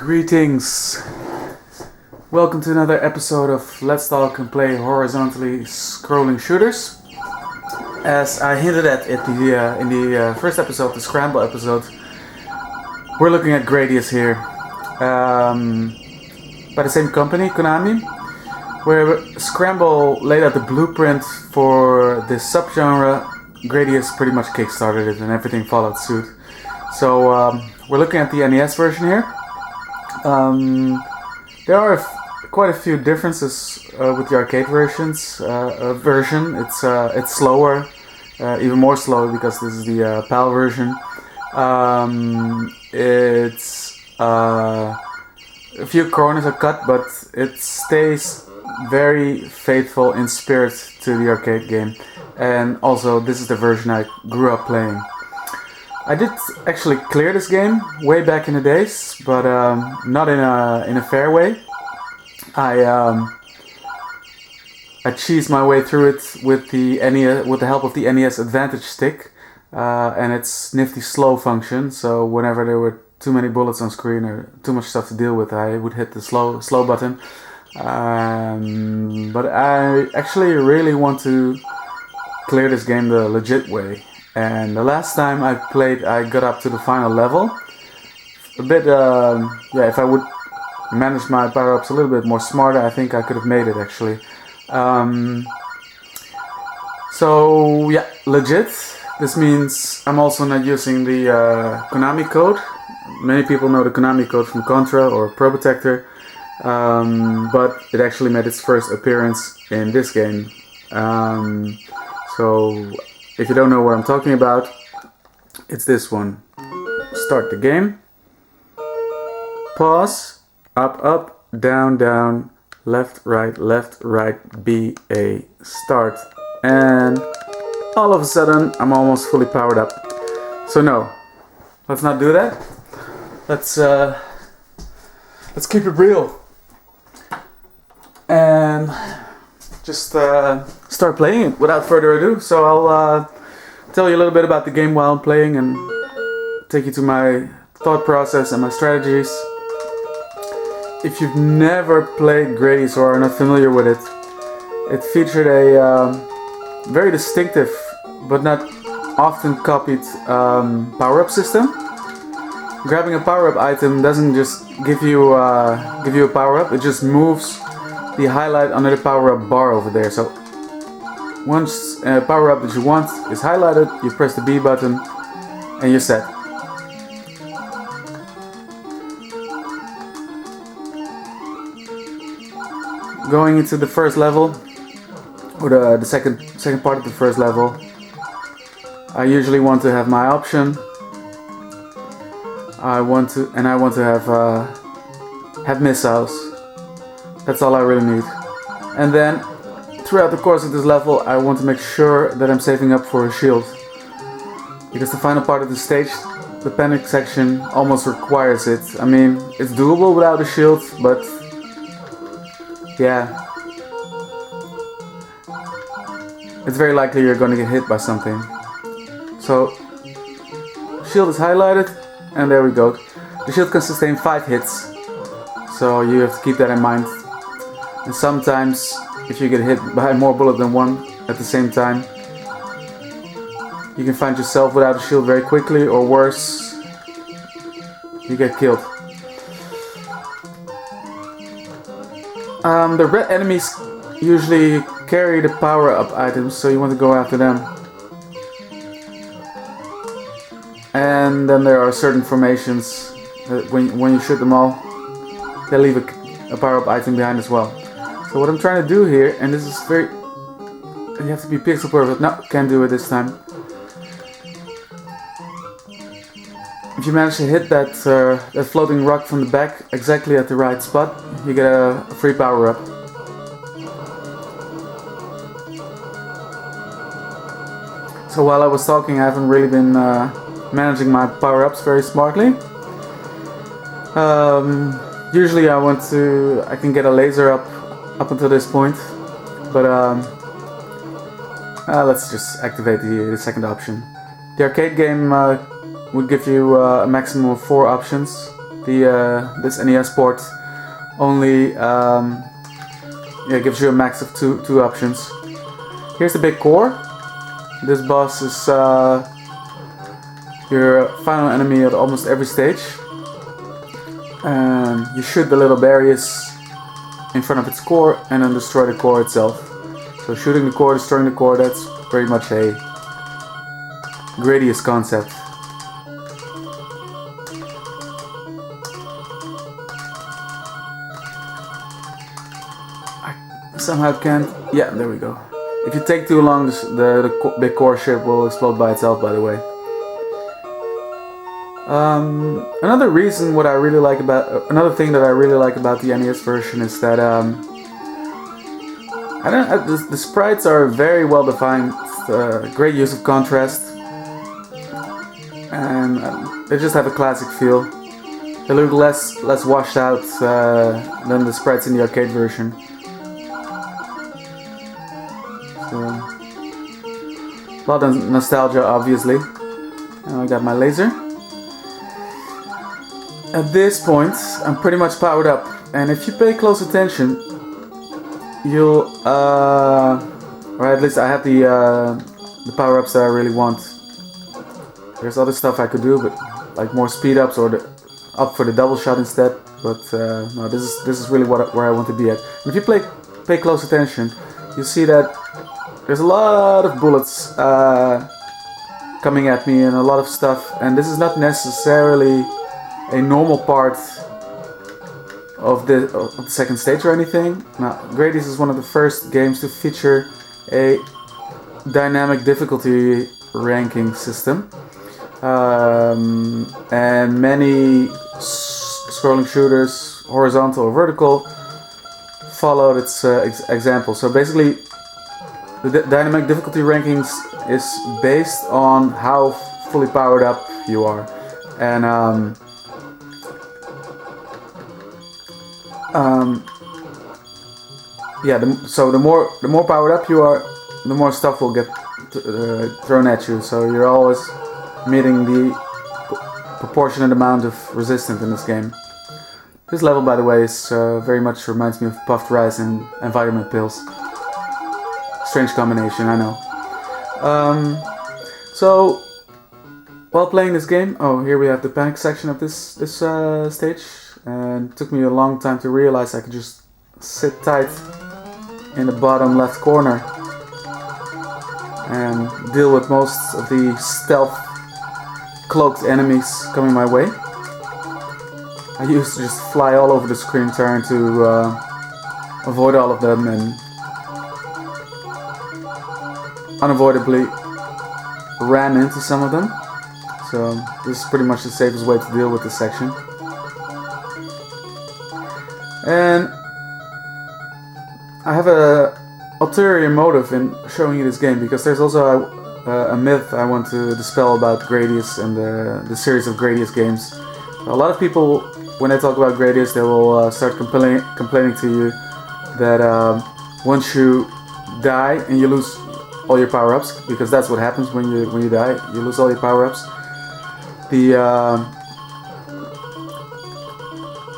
Greetings! Welcome to another episode of Let's Talk and Play Horizontally Scrolling Shooters. As I hinted at in the first episode, the Scramble episode, we're looking at Gradius here. By the same company, Konami, where Scramble laid out the blueprint for this subgenre. Gradius pretty much kickstarted it and everything followed suit. So we're looking at the NES version here. There are quite a few differences with the arcade version. It's slower, even more slow because this is the PAL version. It's a few corners are cut, but it stays very faithful in spirit to the arcade game. And also, this is the version I grew up playing. I did actually clear this game way back in the days, but not in a fair way. I cheesed my way through it with the NES, with the help of the NES Advantage stick and its nifty slow function. So whenever there were too many bullets on screen or too much stuff to deal with, I would hit the slow button. But I actually really want to clear this game the legit way. And the last time I played, I got up to the final level. A bit, if I would manage my power-ups a little bit more smarter, I think I could have made it actually. So yeah, legit. This means I'm also not using the Konami code. Many people know the Konami code from Contra or Pro Protector, but it actually made its first appearance in this game. So if you don't know what I'm talking about, it's this one. Start the game. Pause. Up, down, down, left, right, B, A, start. And all of a sudden, I'm almost fully powered up. So no, let's not do that. Let's keep it real. And just start playing it without further ado. So I'll tell you a little bit about the game while I'm playing and take you to my thought process and my strategies. If you've never played Gradius or are not familiar with it, it featured a very distinctive but not often copied power-up system. Grabbing a power-up item doesn't just give you a power-up, it just moves the highlight under the power-up bar over there. So once a power-up that you want is highlighted, you press the B button and you're set. Going into the first level, or the second part of the first level, I usually want to have my option. I want to have missiles. That's all I really need. And then throughout the course of this level, I want to make sure that I'm saving up for a shield, because the final part of the stage, the panic section, almost requires it. I mean, it's doable without a shield, but yeah, it's very likely you're going to get hit by something. So shield is highlighted, and there we go. The shield can sustain 5 hits, so you have to keep that in mind. And sometimes, if you get hit by more bullet than one at the same time, you can find yourself without a shield very quickly, or worse, you get killed. The red enemies usually carry the power-up items, so you want to go after them. And then there are certain formations that when you shoot them all, they leave a power-up item behind as well. So what I'm trying to do here, and this is very... You have to be pixel perfect. No, can't do it this time. If you manage to hit that floating rock from the back exactly at the right spot, you get a free power-up. So while I was talking, I haven't really been managing my power-ups very smartly. Usually I can get a laser up until this point, but let's just activate the second option. The arcade game would give you a maximum of 4 options. this NES port only gives you a max of two options. Here's the big core. This boss is your final enemy at almost every stage. And you shoot the little Darius in front of its core and then destroy the core itself. So shooting the core, destroying the core, that's very much a Gradius concept. I somehow can't... Yeah, there we go. If you take too long, the big core ship will explode by itself, by the way. Another thing that I really like about the NES version is that the sprites are very well defined, great use of contrast, and they just have a classic feel. They look less washed out than the sprites in the arcade version. So, a lot of nostalgia, obviously. And I got my laser. At this point, I'm pretty much powered up, and if you pay close attention, you'll, or at least I have the power-ups that I really want. There's other stuff I could do, but like more speed-ups or up for the double shot instead. But no, this is really where I want to be at. And if you pay close attention, you'll see that there's a lot of bullets coming at me and a lot of stuff, and this is not necessarily a normal part of the second stage or anything. Now, Gradius is one of the first games to feature a dynamic difficulty ranking system, and many scrolling shooters, horizontal or vertical, followed its example. So basically, the dynamic difficulty rankings is based on how fully powered up you are, and so the more powered up you are, the more stuff will get thrown at you. So you're always meeting the proportionate amount of resistance in this game. This level, by the way, is very much reminds me of puffed rice and vitamin pills. Strange combination, I know. So while playing this game, here we have the panic section of this stage. And it took me a long time to realize I could just sit tight in the bottom left corner and deal with most of the stealth cloaked enemies coming my way. I used to just fly all over the screen trying to avoid all of them, and unavoidably ran into some of them. So this is pretty much the safest way to deal with this section. And I have a ulterior motive in showing you this game, because there's also a myth I want to dispel about Gradius and the series of Gradius games. A lot of people, when they talk about Gradius, they will start complaining to you that once you die and you lose all your power-ups, because that's what happens when you die, you lose all your power-ups.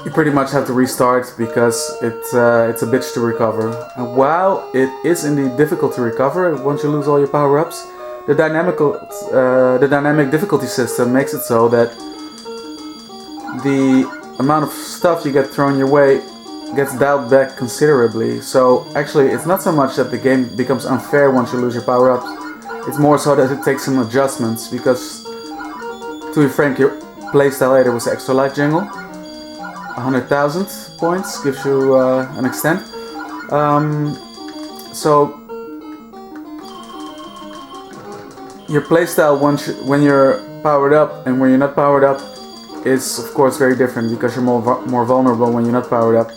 You pretty much have to restart because it's a bitch to recover. And while it is indeed difficult to recover once you lose all your power-ups, the dynamic difficulty system makes it so that the amount of stuff you get thrown your way gets dialed back considerably. So actually, it's not so much that the game becomes unfair once you lose your power-ups. It's more so that it takes some adjustments, because to be frank, your playstyle later was extra life jungle. 100,000 points gives you an extent. So your playstyle when you're powered up and when you're not powered up is of course very different, because you're more vulnerable when you're not powered up.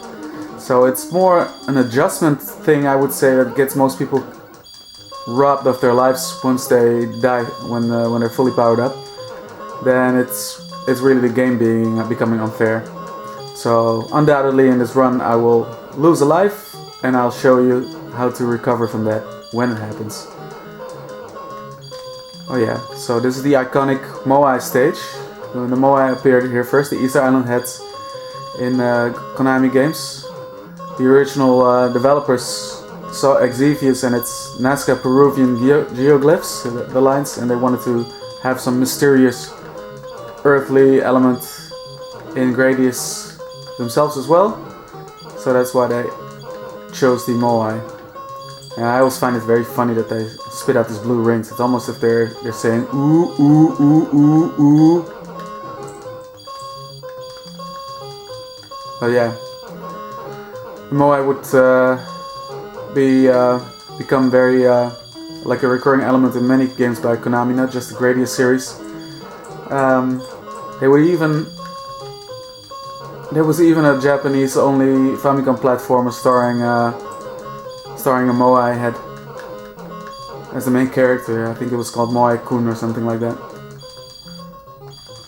So it's more an adjustment thing, I would say, that gets most people robbed of their lives once they die when they're fully powered up. Then it's really the game becoming unfair. So undoubtedly in this run I will lose a life, and I'll show you how to recover from that when it happens. Oh yeah, so this is the iconic Moai stage. When the Moai appeared here first, the Easter Island heads in Konami games. The original developers saw Xevious and its Nazca Peruvian geoglyphs, the lines, and they wanted to have some mysterious earthly element in Gradius themselves as well. So that's why they chose the Moai. And I always find it very funny that they spit out these blue rings. It's almost as if they're saying ooh ooh ooh ooh ooh. But yeah, the Moai would become very like a recurring element in many games by Konami, not just the Gradius series. There was even a Japanese-only Famicom platformer starring a Moai head as the main character. I think it was called Moai-kun or something like that.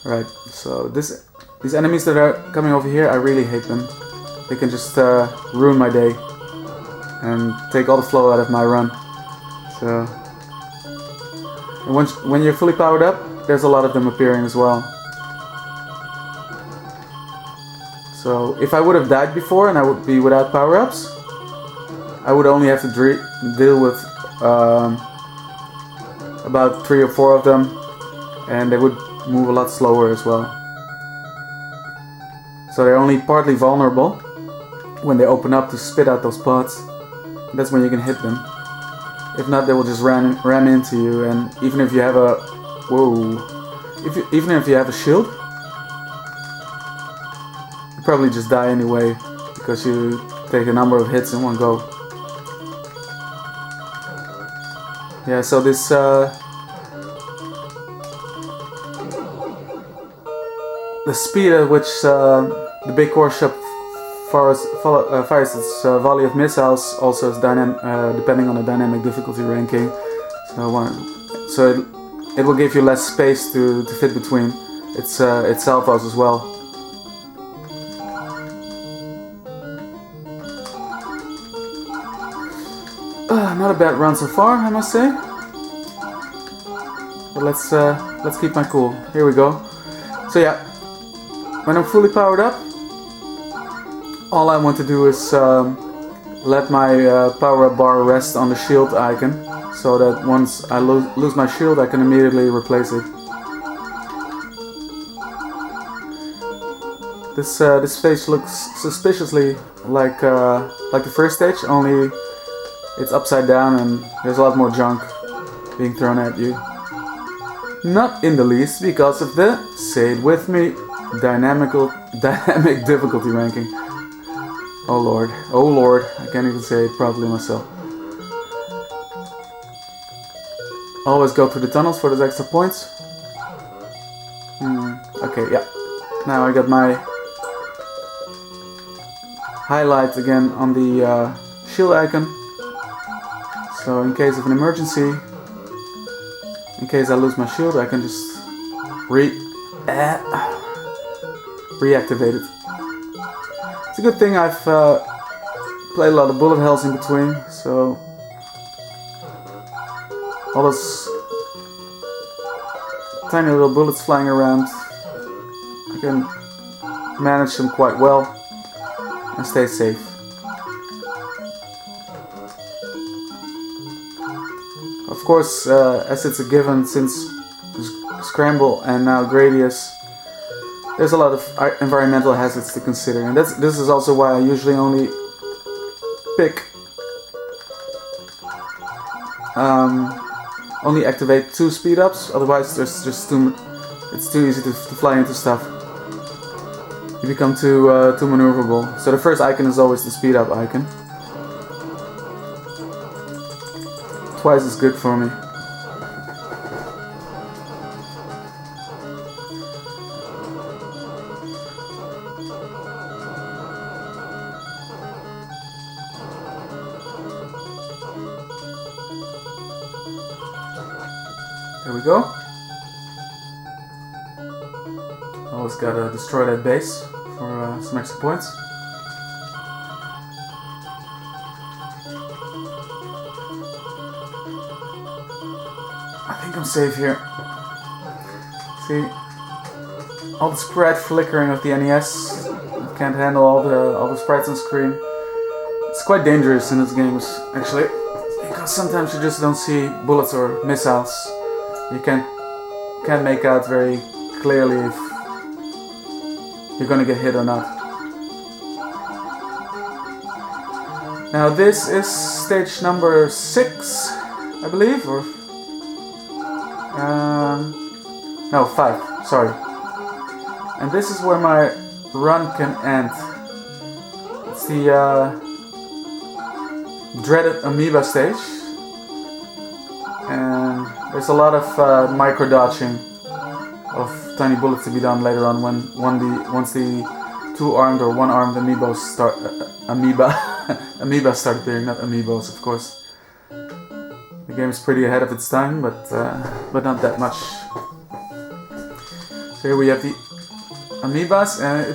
Right, so these enemies that are coming over here, I really hate them. They can just ruin my day and take all the flow out of my run. So, and when you're fully powered up, there's a lot of them appearing as well. So if I would have died before and I would be without power-ups, I would only have to deal with about 3 or 4 of them, and they would move a lot slower as well. So they're only partly vulnerable when they open up to spit out those pods. That's when you can hit them. If not, they will just ram into you, and even if you have a even if you have a shield, you probably just die anyway because you take a number of hits in one go. Yeah, so this the speed at which the big core ship fires its volley of missiles also is depending on the dynamic difficulty ranking. So it will give you less space to fit between its salvos as well. Not a bad run so far, I must say. But let's keep my cool. Here we go. So yeah, when I'm fully powered up, all I want to do is let my power-up bar rest on the shield icon, so that once I lose my shield, I can immediately replace it. This stage looks suspiciously like the first stage, only it's upside down and there's a lot more junk being thrown at you. Not in the least because of the, say it with me, dynamic difficulty ranking. Oh lord, I can't even say it properly myself. Always go through the tunnels for those extra points. Okay, yeah. Now I got my highlight again on the shield icon. So in case of an emergency, in case I lose my shield, I can just reactivate it. It's a good thing I've played a lot of bullet hells in between, so all those tiny little bullets flying around, I can manage them quite well and stay safe. Of course, as it's a given, since Scramble and now Gradius, there's a lot of environmental hazards to consider, and this is also why I usually only activate 2 speed ups. Otherwise, it's too easy to fly into stuff. You become too maneuverable. So the first icon is always the speed up icon. Twice as good for me. There we go. Always gotta destroy that base for some extra points. I think I'm safe here. See, all the sprite flickering of the NES. Can't handle all the sprites on screen. It's quite dangerous in these games, actually, because sometimes you just don't see bullets or missiles. You can't make out very clearly if you're gonna get hit or not. Now this is stage number 6, I believe, or no, 5. Sorry. And this is where my run can end. It's the dreaded amoeba stage, and there's a lot of micro dodging of tiny bullets to be done later on when once the 2-armed or 1-armed amoeba start appearing, not amiibos, of course. The game is pretty ahead of its time, but not that much. So here we have the amoebas, and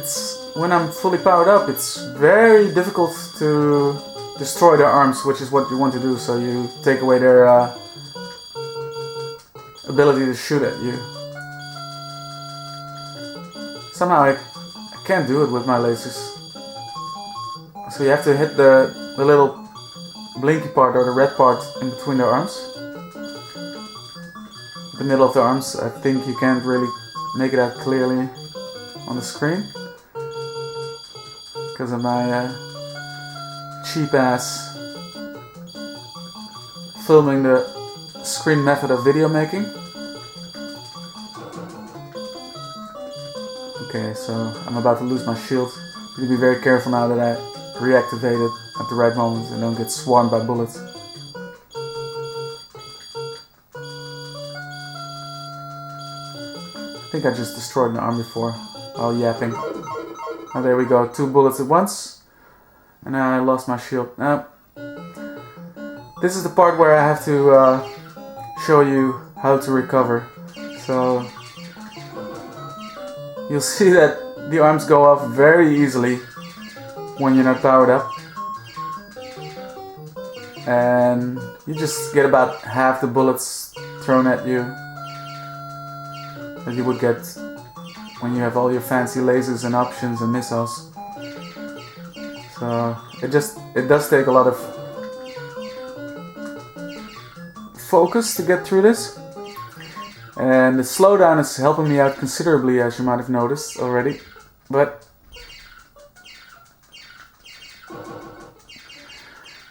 when I'm fully powered up, it's very difficult to destroy their arms, which is what you want to do. So you take away their ability to shoot at you. Somehow I can't do it with my lasers. So you have to hit the little blinky part or the red part in between their arms. The middle of the arms, I think you can't really make it out clearly on the screen because of my cheap ass filming the screen method of video making. Okay, so I'm about to lose my shield. Need to be very careful now that I reactivate it at the right moment and don't get swarmed by bullets. I think I just destroyed an arm before while yapping. Oh, there we go, 2 bullets at once. And now I lost my shield. Now, this is the part where I have to show you how to recover. So you'll see that the arms go off very easily when you're not powered up. And you just get about half the bullets thrown at you that you would get when you have all your fancy lasers and options and missiles. So it does take a lot of focus to get through this. And the slowdown is helping me out considerably, as you might have noticed already. But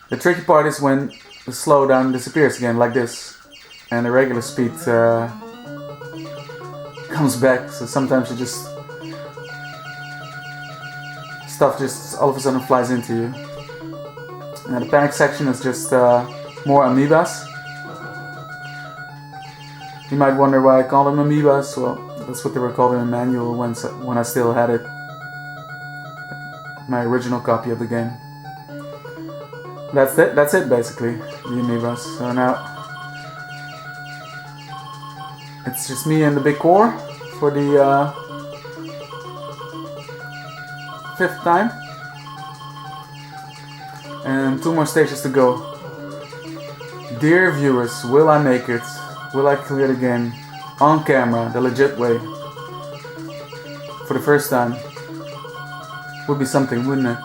the tricky part is when the slowdown disappears again, like this, and the regular speed comes back. So sometimes you just stuff just all of a sudden flies into you. Now the panic section is just more amoebas. You might wonder why I call them amoebas. Well, that's what they were called in the manual when I still had it, my original copy of the game. That's it basically, the amoebas. So now it's just me and the big core for the 5th time, and 2 more stages to go. Dear viewers, will I make it? Will I clear the game on camera, the legit way, for the first time? Would be something, wouldn't it?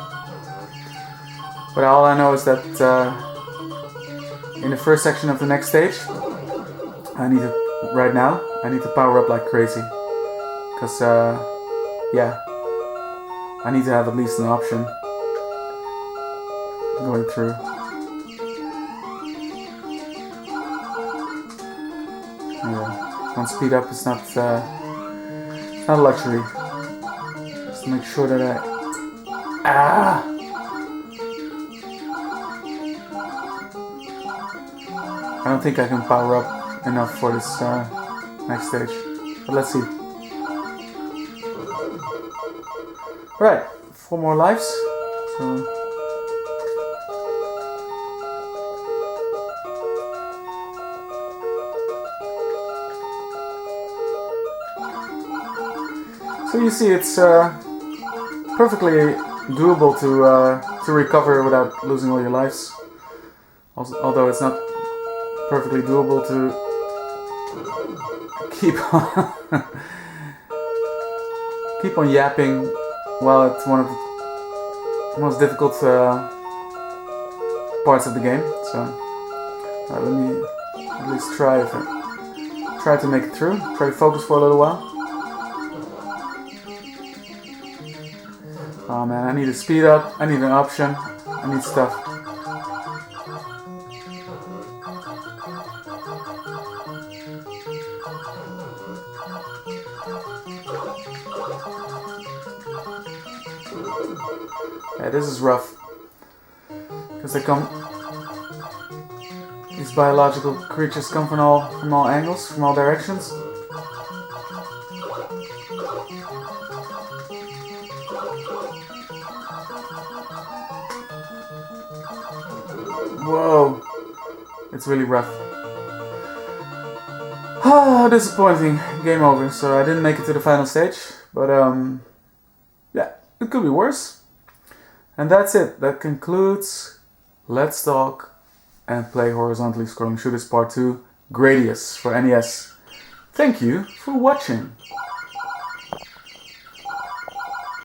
But all I know is that in the first section of the next stage, I need to power up like crazy. Because, yeah, I need to have at least an option going through. Yeah, don't speed up, it's not a luxury. Just to make sure that I don't think I can power up enough for this next stage, but let's see. Right, 4 more lives. So you see, it's perfectly doable to recover without losing all your lives. Although it's not perfectly doable to keep on keep on yapping while it's one of the most difficult parts of the game. So let me at least try to make it through. Try to focus for a little while. Oh man, I need to speed up. I need an option. I need stuff. Yeah, this is rough. Because these biological creatures come from all angles, from all directions. Whoa, it's really rough. Ah, disappointing. Game over. So I didn't make it to the final stage, but yeah, it could be worse. And that's it. That concludes Let's Talk and Play Horizontally Scrolling Shooters Part 2 Gradius for NES. Thank you for watching.